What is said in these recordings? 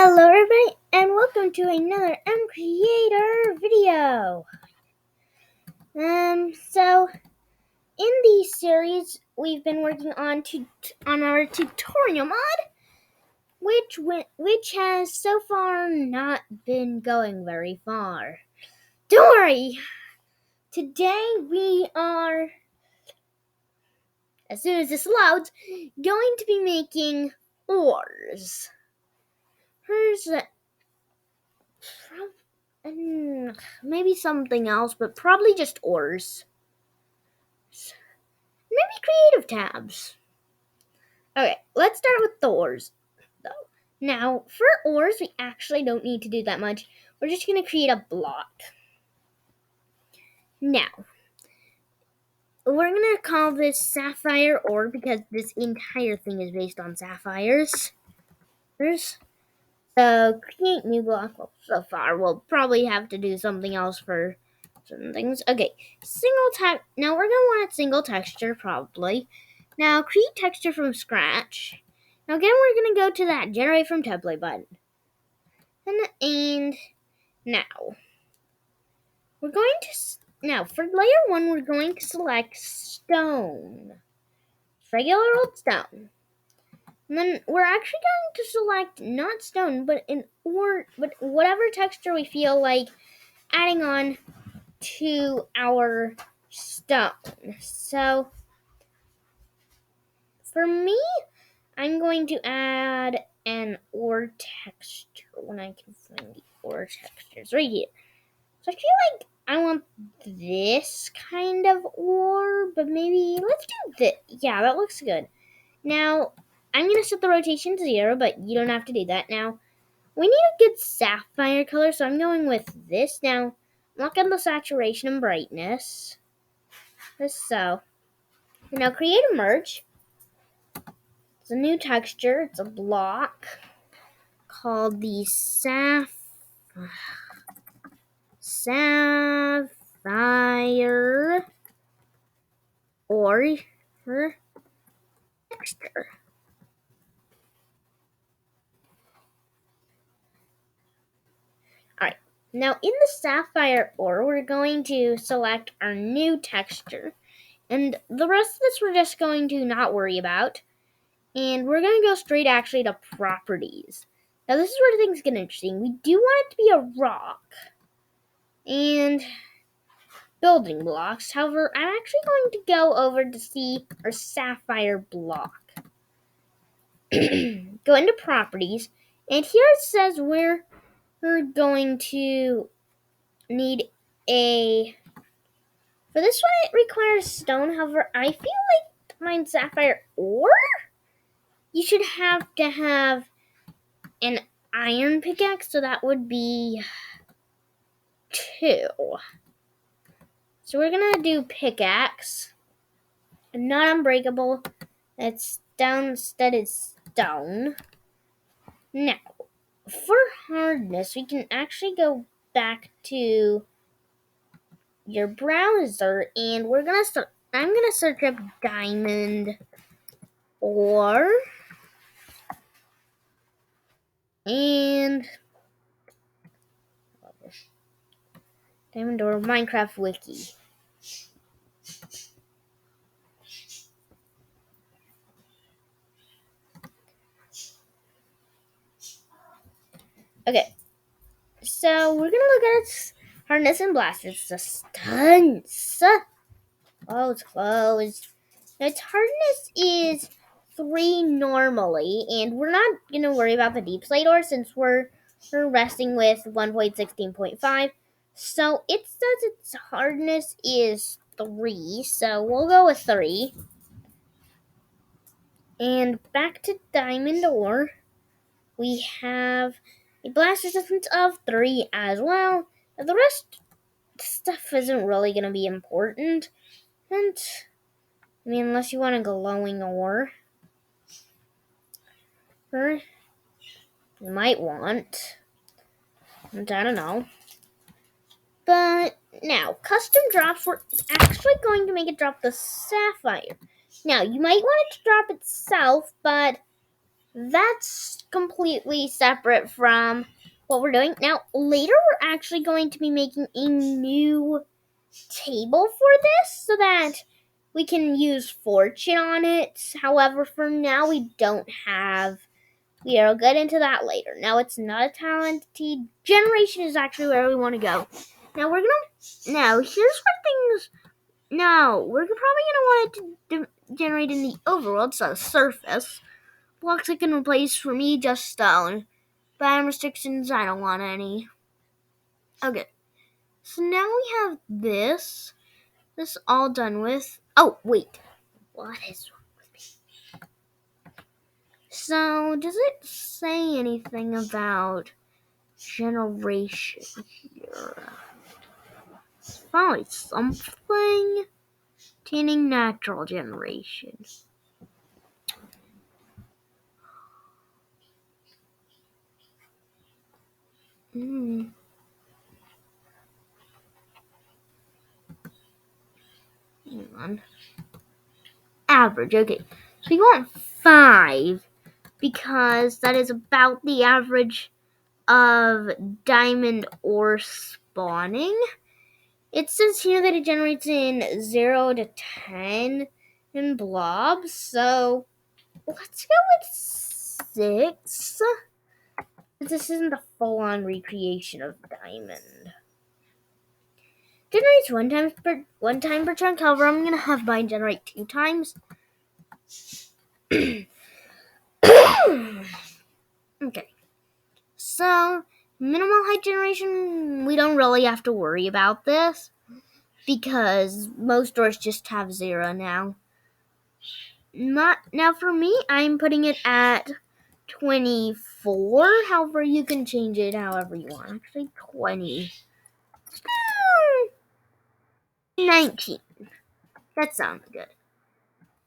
Hello everybody and welcome to another MCreator video. So in this series we've been working on our tutorial mod, which has so far not been going very far. Don't worry. Today we are, as soon as this loads, going to be making ores. Maybe something else, but probably just ores. Maybe creative tabs. Okay, let's start with the ores, though. Now, for ores, we actually don't need to do that much. We're just going to create a block. Now, we're going to call this Sapphire Ore because this entire thing is based on sapphires. So, create new block. Well, so far, we'll probably have to do something else for certain things. Okay, now we're going to want a single texture, probably. Now, create texture from scratch. Now, again, we're going to go to that generate from template button. And now, for layer 1, we're going to select stone. Regular old stone. And then we're actually going to select not stone, but whatever texture we feel like adding on to our stone. So, for me, I'm going to add an ore texture when I can find the ore textures right here. So I feel like I want this kind of ore, but maybe let's do this. Yeah, that looks good. Now, I'm going to set the rotation to 0, but you don't have to do that. Now, we need a good sapphire color, so I'm going with this. Now, lock on the saturation and brightness. Just so. Now, create a merge. It's a new texture. It's a block called the Sapphire Ore texture. Alright, now in the Sapphire Ore, we're going to select our new texture. And the rest of this we're just going to not worry about. And we're going to go straight actually to properties. Now this is where things get interesting. We do want it to be a rock and building blocks. However, I'm actually going to go over to see our sapphire block. Go into properties, and here it says we're going to need for this one it requires stone. However, I feel like mine sapphire ore, you should have to have an iron pickaxe, so that would be 2. So we're gonna do pickaxe, not unbreakable. That's down instead is stone. Now, for hardness, we can actually go back to your browser, and I'm gonna search up diamond ore and diamond ore Minecraft wiki. Okay, so we're gonna look at its hardness and blast. It's a stunts. Oh, it's closed. Its hardness is 3 normally, and we're not gonna worry about the deep slate ore since we're resting with 1.16.5. So it says its hardness is 3, so we'll go with 3. And back to diamond ore, we have a blast resistance of 3 as well. Now, the rest stuff isn't really going to be important. And, I mean, unless you want a glowing ore. Or you might want. I don't know. But, now, custom drops, we're actually going to make it drop the sapphire. Now, you might want it to drop itself, but that's completely separate from what we're doing. Now, later we're actually going to be making a new table for this so that we can use fortune on it. However, for now we don't have. We'll get into that later. Now, it's not a talented generation is actually where we want to go. Now, here's where things. Now, we're probably gonna want it to generate in the overworld, so surface. Blocks I can replace for me just stone. Biome restrictions, I don't want any. Okay. So now we have this. This all done with. Oh, wait. What is wrong with me? So, does it say anything about generation here? It's probably something. Obtaining natural generation. Hang on. Average, okay. So we want 5 because that is about the average of diamond ore spawning. It says here that it generates in 0 to 10 in blobs, so let's go with 6. This isn't the full-on recreation of diamond. Generates one time per chunk. However, I'm gonna have mine generate 2 times. Okay. So minimal height generation, we don't really have to worry about this because most doors just have 0 now. Now for me, I'm putting it at 24. However, you can change it however you want. Actually, 20. 19. That sounds good.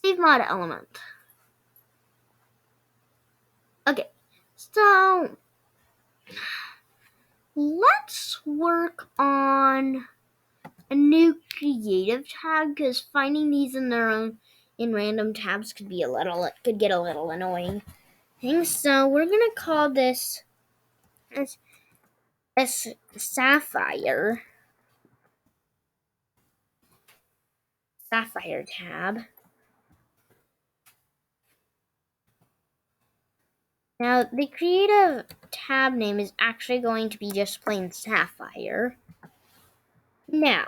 Save mod element. Okay, so let's work on a new creative tab because finding these in random tabs could get a little annoying. So we're gonna call this as Sapphire tab. Now the creative tab name is actually going to be just plain Sapphire. Now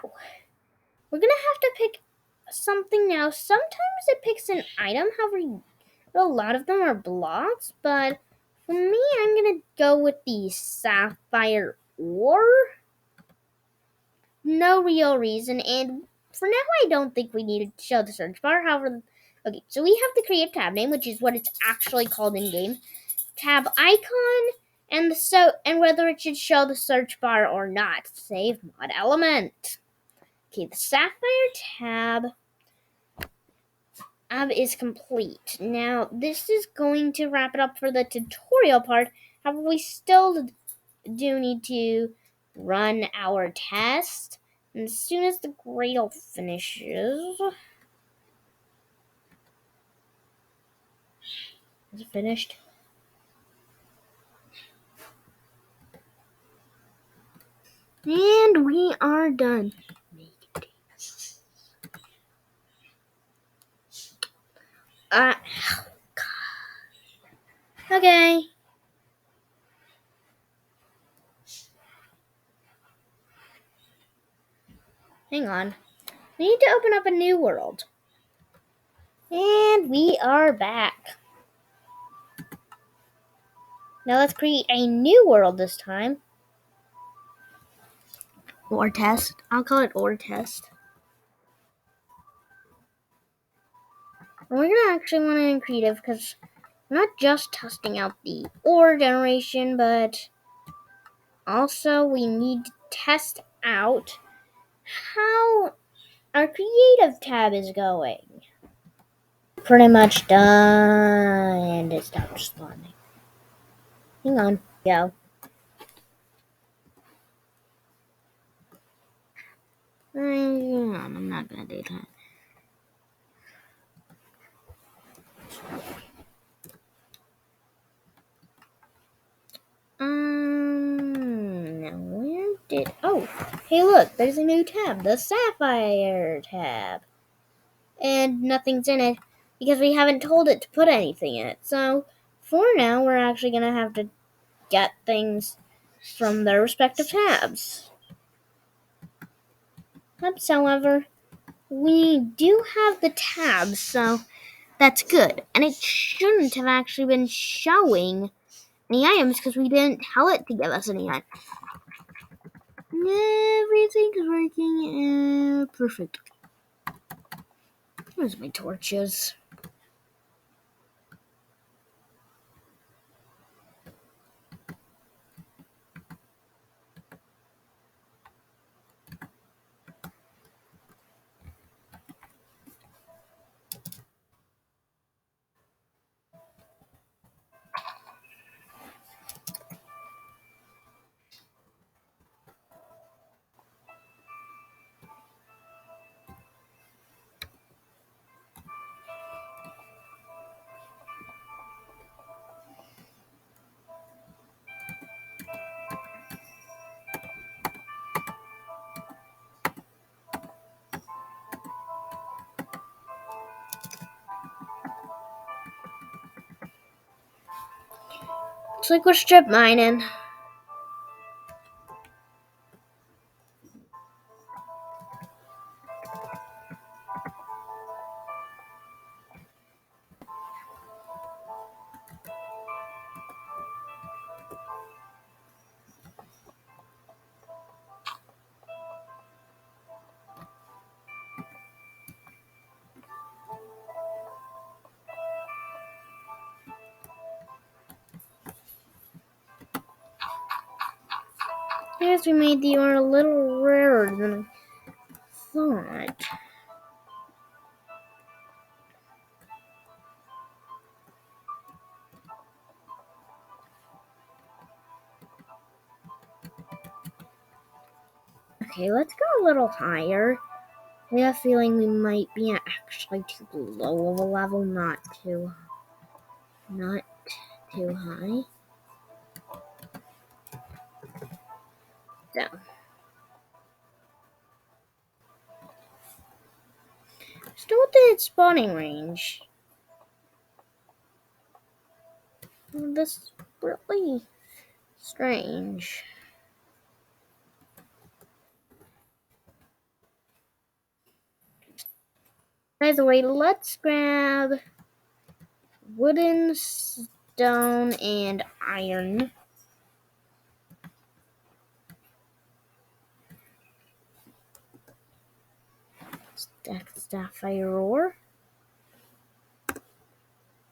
we're gonna have to pick something now. Sometimes it picks an item, however, a lot of them are blocks, but for me, I'm gonna go with the Sapphire Ore. No real reason, and for now, I don't think we need to show the search bar. However, okay, so we have the creative tab name, which is what it's actually called in game. Tab icon, and whether it should show the search bar or not. Save mod element. Okay, the Sapphire tab is complete. Now, this is going to wrap it up for the tutorial part. However, we still do need to run our test. And as soon as the Gradle finishes... Is it finished? And we are done. Okay. Hang on. We need to open up a new world. And we are back. Now let's create a new world this time. Ore test. I'll call it ore test. And we're gonna actually want to in creative because we're not just testing out the ore generation, but also we need to test out how our creative tab is going. Pretty much done, and it stopped spawning. Hang on, go. I'm not gonna do that. Oh, hey look, there's a new tab, the Sapphire tab. And nothing's in it because we haven't told it to put anything in it. So, for now, we're actually going to have to get things from their respective tabs. However, we do have the tabs, so that's good. And it shouldn't have actually been showing any items because we didn't tell it to give us any items. Everything's working perfect. Where's my torches? Looks like we're strip mining. Yes, we made the ore a little rarer than I thought. Okay, let's go a little higher. I have a feeling we might be actually too low of a level, not too high. So, still within its spawning range. This is really strange. By the way, let's grab wooden, stone, and iron. Stack Sapphire Ore.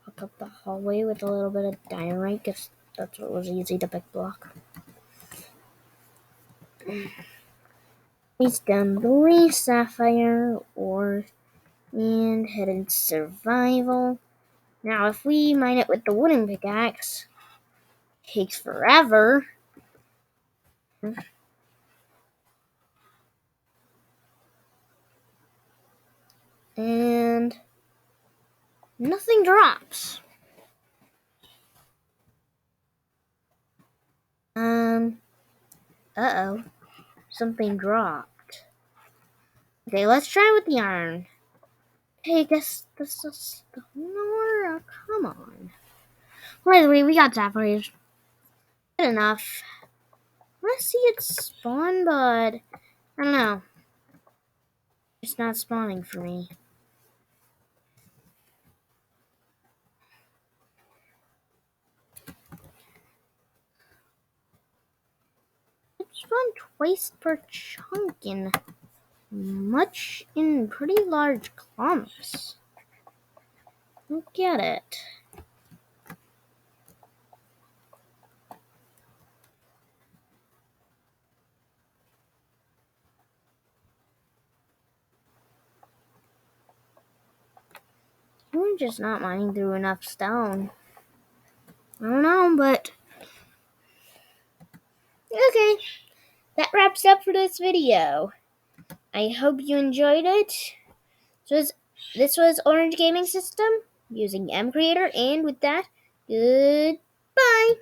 Hook up the hallway with a little bit of diorite, because that's what was easy to pick block. He's done 3 Sapphire Ore and head into survival. Now, if we mine it with the wooden pickaxe, it takes forever. And nothing drops. Uh-oh. Something dropped. Okay, let's try with the iron. Hey, guess this is the ore. Come on. By the way, we got sapphires. Good enough. I want to see it spawn, but I don't know. It's not spawning for me. It spawned twice per chunk in pretty large clumps. I don't get it. We're just not mining through enough stone. I don't know, but okay. That wraps up for this video. I hope you enjoyed it. This was Orange Gaming System using MCreator, and with that, goodbye.